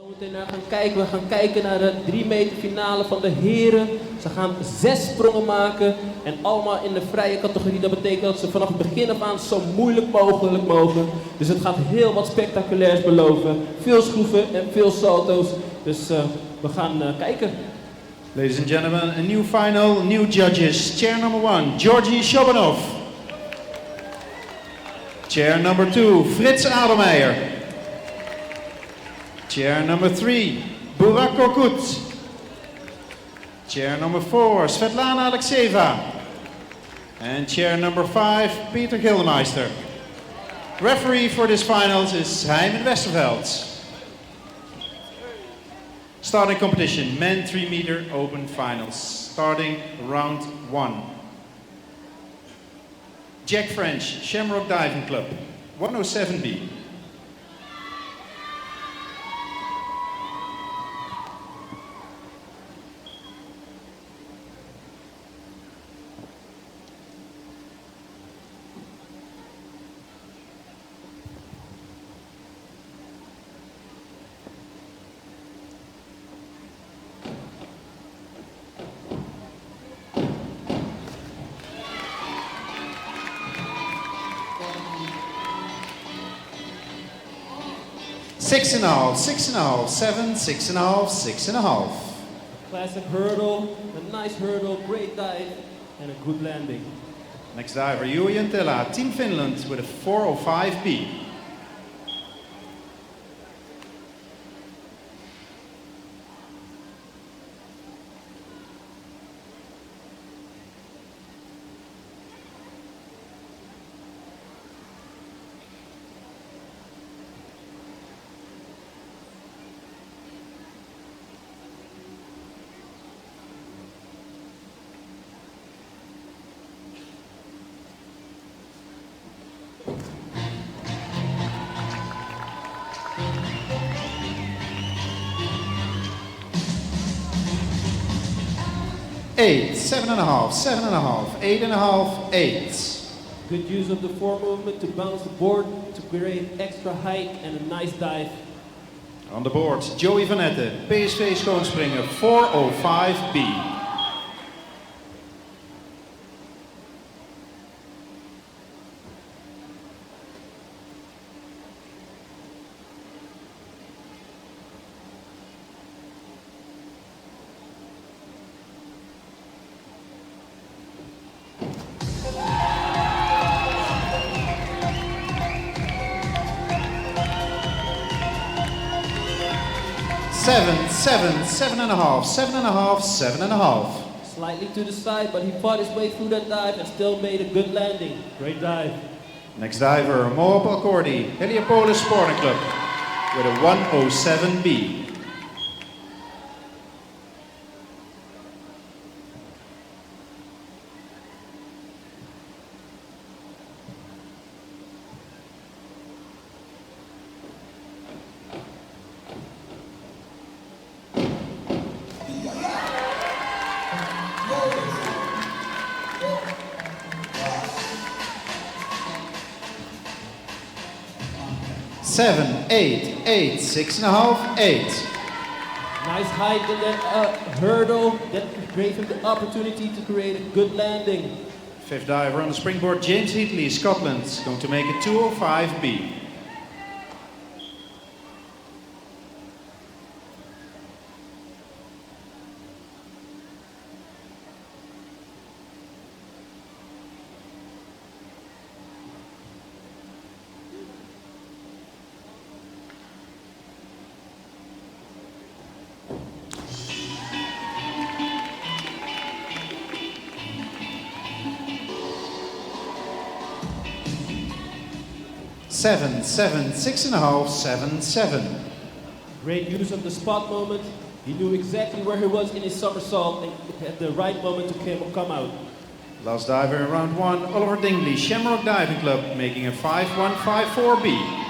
We gaan kijken naar de 3 meter finale van de heren. Ze gaan 6 sprongen maken en allemaal in de vrije categorie. Dat betekent dat ze vanaf het begin af aan zo moeilijk mogelijk mogen. Dus het gaat heel wat spectaculairs beloven. Veel schroeven en veel salto's. Dus we gaan kijken. Ladies and gentlemen, a new final, new judges. Chair number 1, Georgi Shobanov. Chair number 2, Frits Adelmeijer. Chair number 3, Burak Korkut. Chair number 4, Svetlana Alexeva. And chair number 5, Peter Gildemeister. Referee for this finals is Heimen Westerveld. Starting competition, men 3 meter open finals. Starting round 1. Jack French, Shamrock Diving Club, 107B. Six and a half, 7, 6.5, 6.5. Classic hurdle, a nice hurdle, great dive, and a good landing. Next diver, Juri Antilla, Team Finland with a 405B. Eight, 7.5, 7.5, 8.5, 8. Good use of the fore movement to bounce the board to create extra height and a nice dive. On the board, Joey Van Etten, PSV schoonspringer, 405B. Seven, 7.5, 7.5, 7.5. Slightly to the side, but he fought his way through that dive and still made a good landing. Great dive. Next diver, Mo Palcordi, Heliopolis Sporting Club with a 107B. Seven, 8, 8, 6.5, 8. Nice height in that hurdle that gave him the opportunity to create a good landing. Fifth diver on the springboard, James Heatley, Scotland, going to make a 205B. Seven, 6.5, 7, 7. Great use of the spot moment. He knew exactly where he was in his somersault and at the right moment to come out. Last diver in round 1, Oliver Dingley, Shamrock Diving Club, making a 5.154B.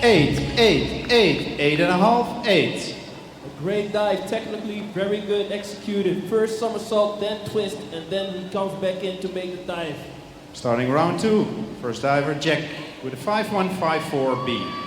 8.5, 8. A great dive, technically very good executed. First somersault, then twist, and then he comes back in to make the dive. Starting round 2, first diver Jack with a 5.154B.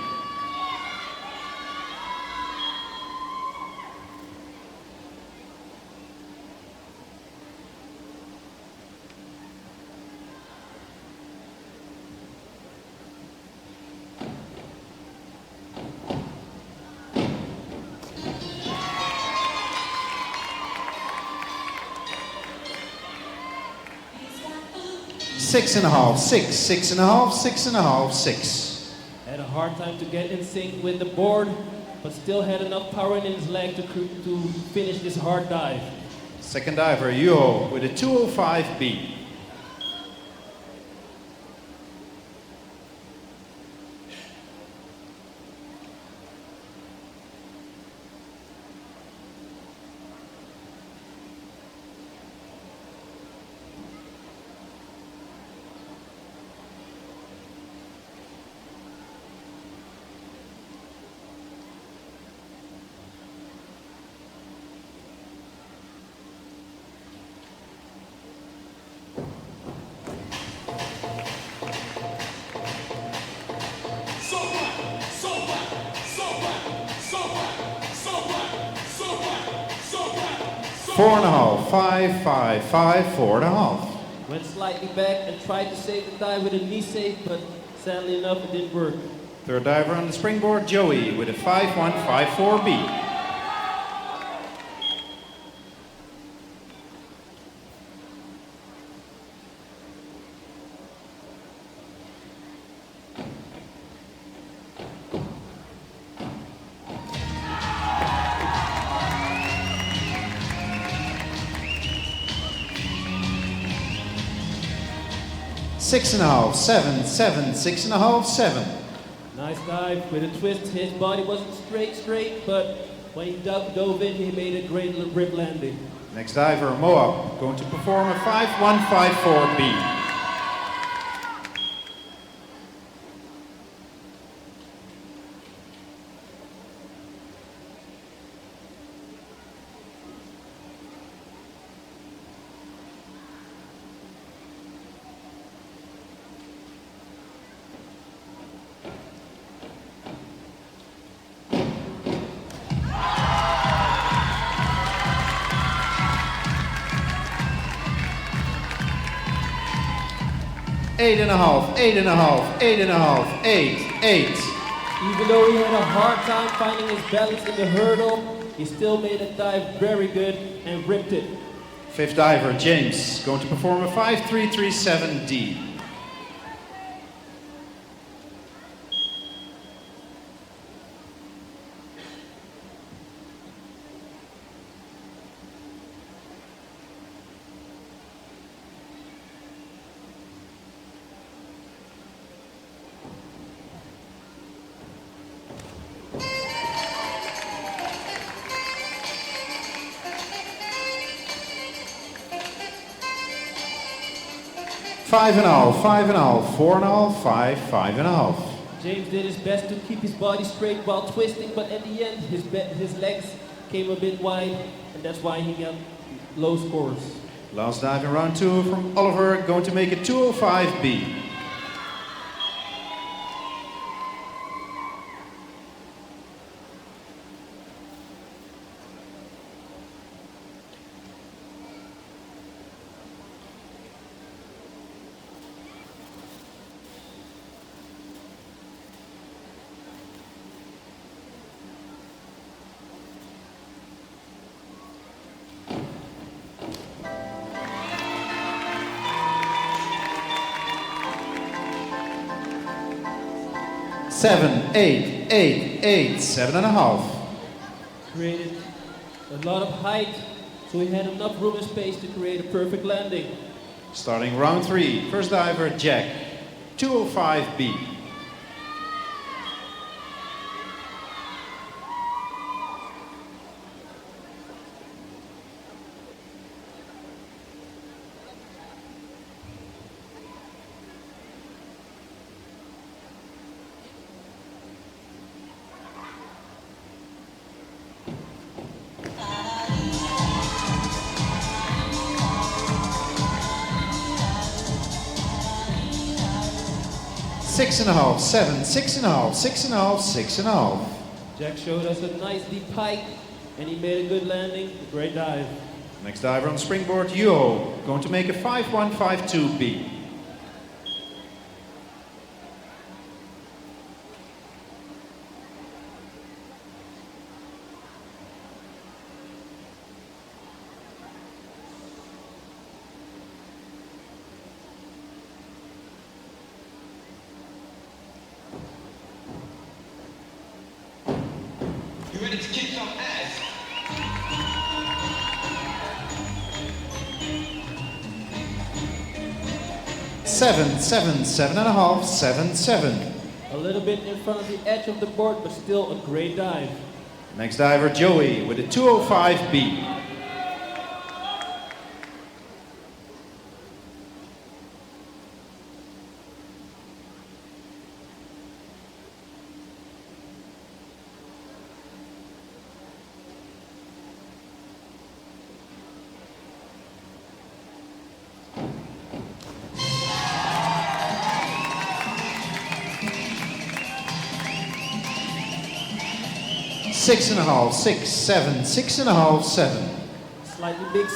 Six and a half, 6, 6.5, 6.5, 6. Had a hard time to get in sync with the board, but still had enough power in his leg to finish this hard dive. Second diver Yuho with a 2.05B. Four and a half, 5, 5, 5, 4.5. Went slightly back and tried to save the dive with a knee save, but sadly enough it didn't work. Third diver on the springboard, Joey, with a 5.154B. Six and a half, 7, 7, 6.5, 7. Nice dive with a twist. His body wasn't straight, but when he dove in, he made a great rib landing. Next diver, Moab, going to perform a 5.154B. Eight and a half, 8.5, 8.5, 8, 8. Even though he had a hard time finding his balance in the hurdle, he still made a dive very good and ripped it. Fifth diver, James, going to perform a 5.337D. Five and a half, 4.5, 5, 5.5. James did his best to keep his body straight while twisting, but at the end his legs came a bit wide, and that's why he got low scores. Last dive in round 2 from Oliver, going to make a 2.05B. Seven, 8, 8, 8, 7.5. Created a lot of height, so he had enough room and space to create a perfect landing. Starting round 3, first diver Jack, 2.05B. 6.5, 7, 6.5, 6.5, 6.5. Jack showed us a nice deep pike, and he made a good landing, a great dive. Next diver on springboard, Yo, going to make a 5.152B. You ready to kick some ass? Seven, 7.5, 7, 7. A little bit in front of the edge of the board, but still a great dive. Next diver, Joey, with a 205B. Six and a half, 6, 7, 6.5, 7. Slightly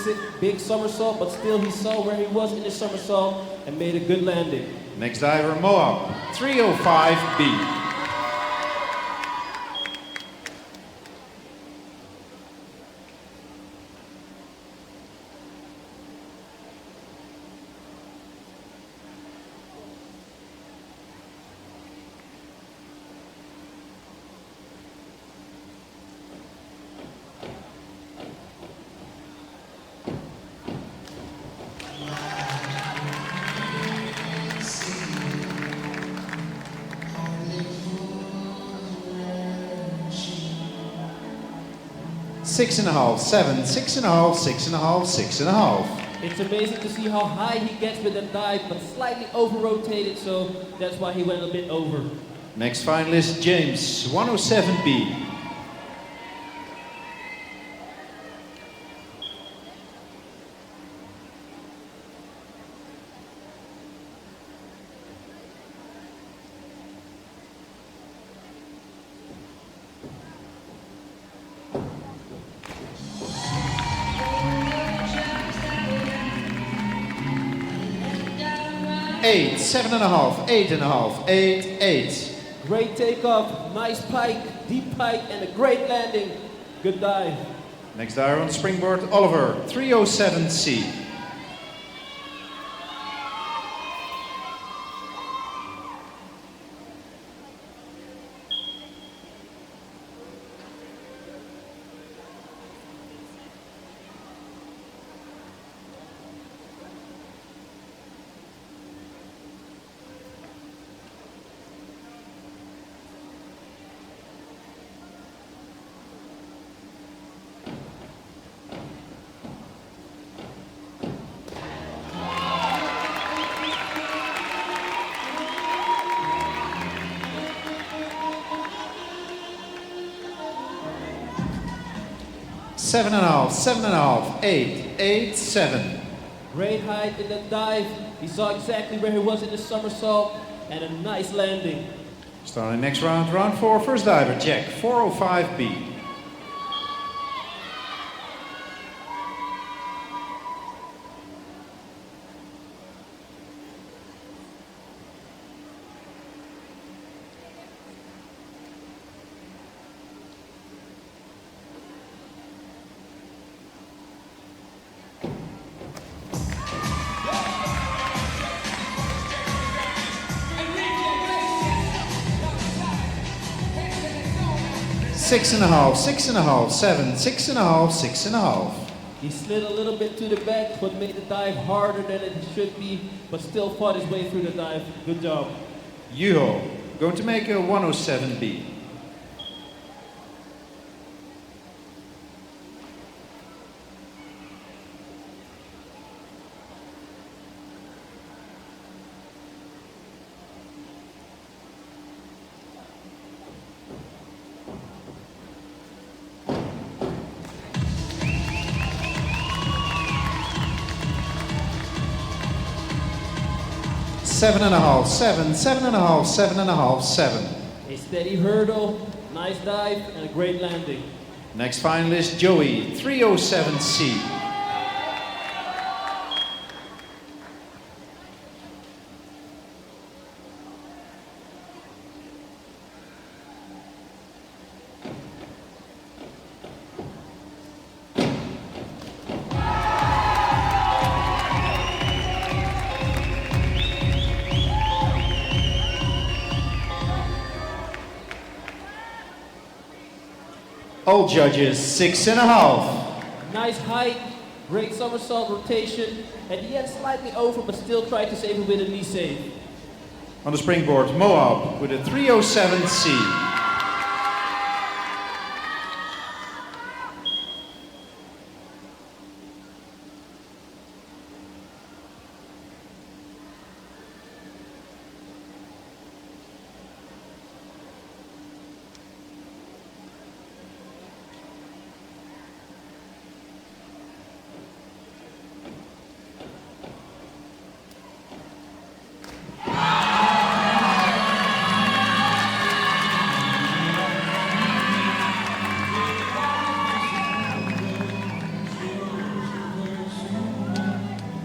big somersault, but still he saw where he was in his somersault and made a good landing. Next diver, Moab, 305B. Six and a half, 7, 6.5, 6.5, 6.5. It's amazing to see how high he gets with that dive, but slightly over-rotated, so that's why he went a bit over. Next finalist, James, 107B. Eight, 7.5, 8.5, 8, 8. Great takeoff, nice pike, deep pike, and a great landing. Good dive. Next diver on springboard, Oliver, 307C. Seven and a half, 8, 8, 7. Great height in the dive. He saw exactly where he was in the somersault, and a nice landing. Starting next round, round 4, first diver, Jack, 405B. Six and a half, 7, 6.5, 6.5. He slid a little bit to the back, but made the dive harder than it should be, but still fought his way through the dive. Good job. Yuho, going to make a 107B. 7.5, 7, 7.5, 7.5, 7. A steady hurdle, nice dive, and a great landing. Next finalist, Joey, 307C. All judges, 6.5. Nice height, great somersault rotation. At the end, slightly over, but still try to save it with a knee save. On the springboard, Moab with a 307C.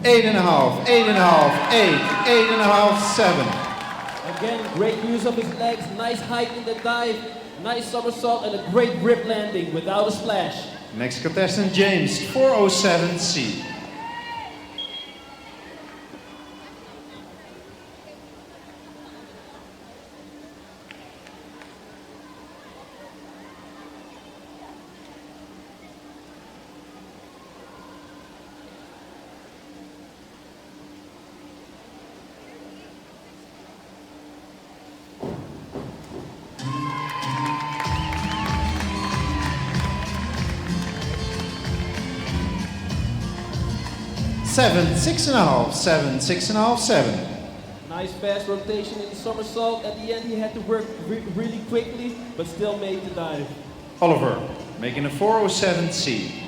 Eight and a half, 8.5, 7. Again, great use of his legs, nice height in the dive, nice somersault, and a great grip landing without a splash. Next contestant, James, 407C. Seven, 6.5, 7, 6.5, 7. Nice fast rotation in the somersault. At the end, he had to work really quickly, but still made the dive. Oliver, making a 407C.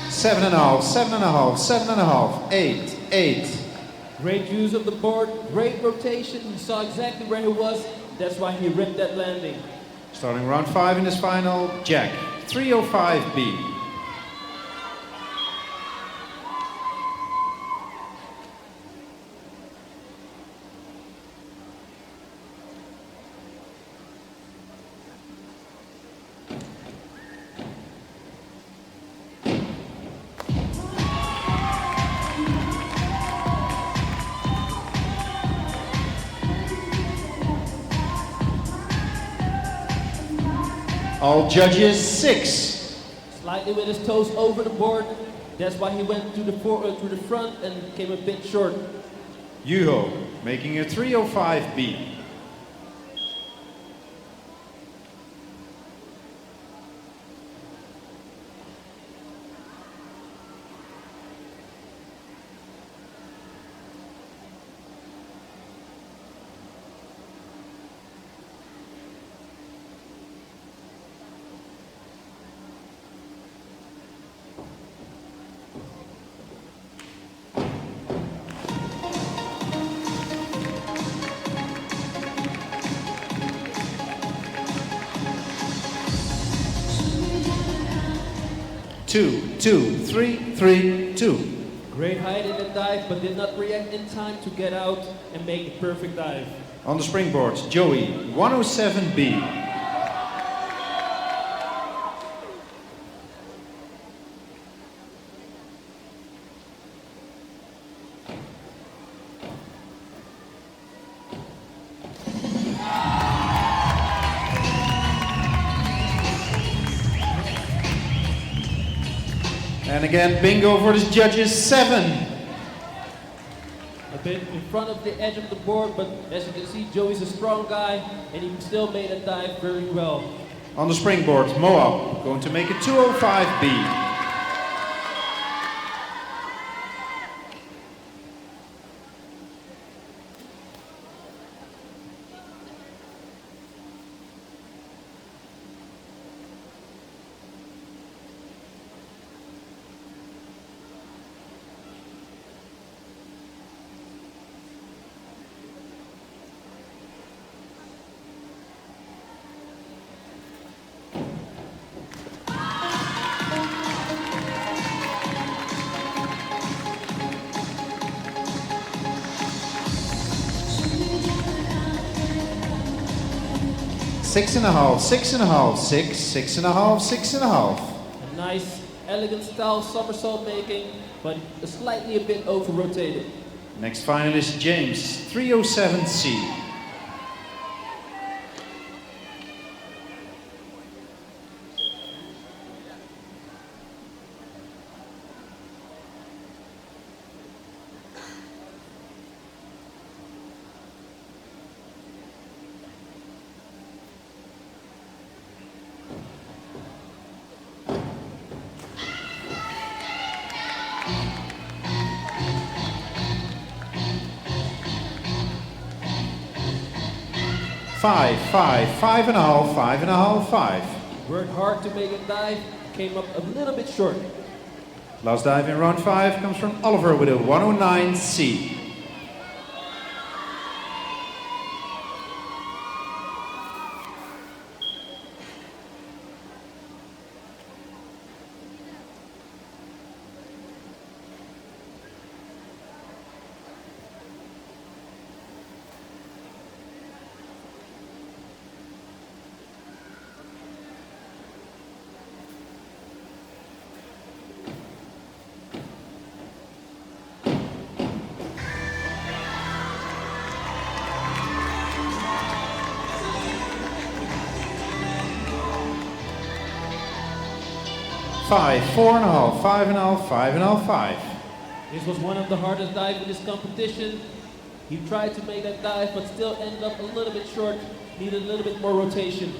Seven and a half, 7.5, 7.5, 8, 8. Great use of the board, great rotation. He saw exactly where he was. That's why he ripped that landing. Starting round 5 in this final, Jack, 305B. All judges, 6. Slightly with his toes over the board. That's why he went to the front and came a bit short. Juho, making a 305B. Two, 3, 3, 2. Great height in the dive, but did not react in time to get out and make the perfect dive. On the springboards, Joey, 107B. And again, bingo for the judges, 7. A bit in front of the edge of the board, but as you can see, Joey's a strong guy, and he still made a dive very well. On the springboard, Moab, going to make a 205B. Six and a half, 6.5, 6, 6.5, 6.5. A nice, elegant style somersault making, but slightly a bit over rotated. Next finalist, James, 307C. Five, 5.5, 5.5, 5. Worked hard to make a dive, came up a little bit short. Last dive in round 5 comes from Oliver with a 109C. Five, 4.5, 5.5, 5.5, 5. This was one of the hardest dives in this competition. He tried to make that dive, but still ended up a little bit short. Needed a little bit more rotation.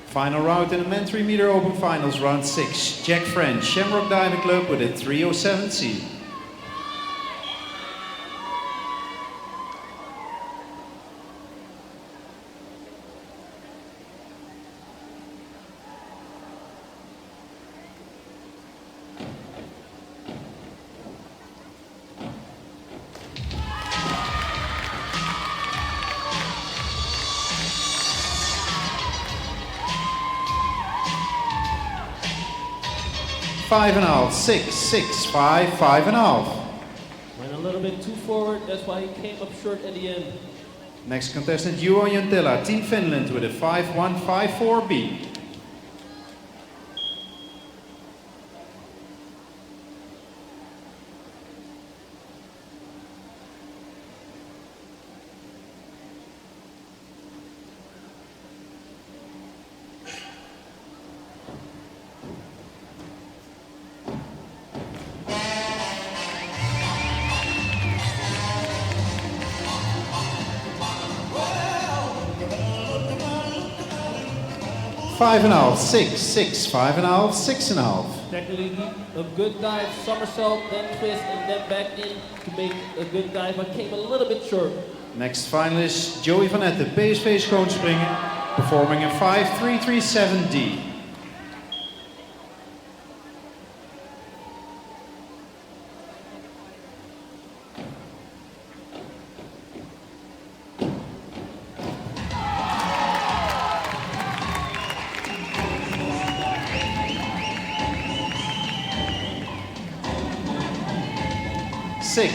Final round in the men 3 meter open finals, round 6. Jack French, Shamrock Diving Club with a 307C. Five and a half, 6, 6, 5, 5.5. Went a little bit too forward, that's why he came up short at the end. Next contestant, Juho Jantila, Team Finland with a 5.154B. Five and a half, 6, 6, 5.5, 6.5. Technically a good dive, somersault, then twist, and then back in to make a good dive, but came a little bit short. Next finalist, Joey van Etten, PSV schoonspringen, performing a 5.337D. Six,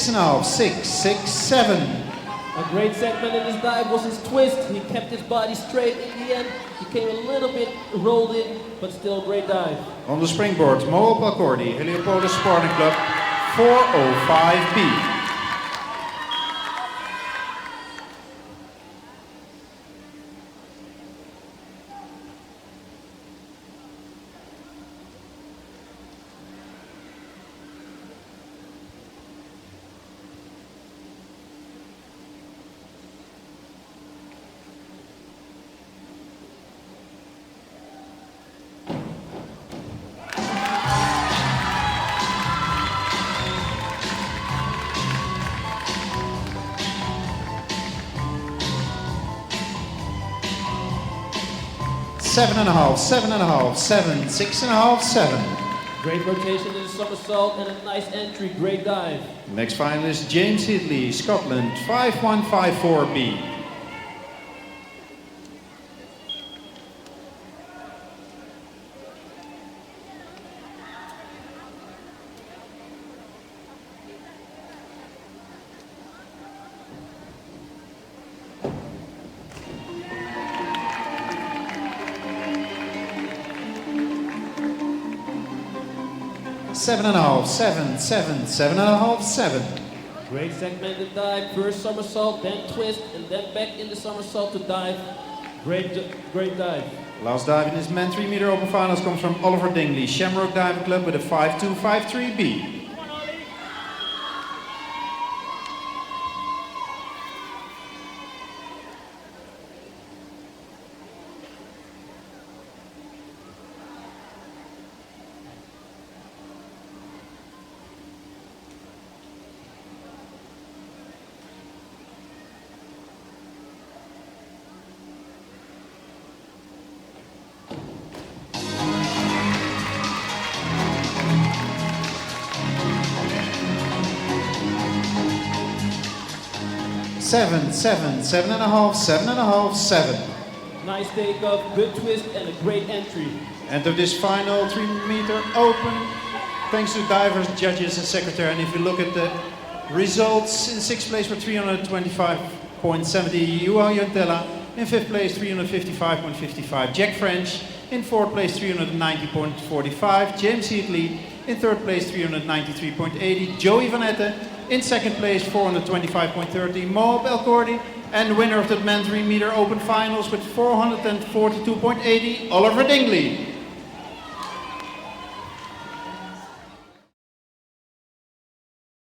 6.5, 6, 6, 7. A great segment in this dive was his twist. He kept his body straight in the end. He came a little bit rolled in, but still a great dive. On the springboard, Moab Alcordi, Heliopolis Sporting Club, 405B. 7.5, 7.5, 7, 6.5, 7. Great rotation in the somersault and a nice entry, great dive. Next finalist James Hidley, Scotland, 5154B. Seven and a half, 7, 7, 7.5, 7. Great segmented dive, first somersault, then twist, and then back in the somersault to dive. Great dive. Last dive in his men 3 meter open finals comes from Oliver Dingley, Shamrock Diving Club with a 5253B. Seven, 7, 7.5, 7.5, 7. Nice takeoff, good twist, and a great entry. End of this final 3 meter open. Thanks to divers, judges, and secretary. And if you look at the results, in 6th place for 325.70, Juha Jontella. In 5th place, 355.55, Jack French. In 4th place, 390.45, James Heatley. In 3rd place, 393.80, Joey Van Etten. In 2nd place, 425.30, Mo Belcordi. And the winner of the men 3 meter open finals with 442.80, Oliver Dingley.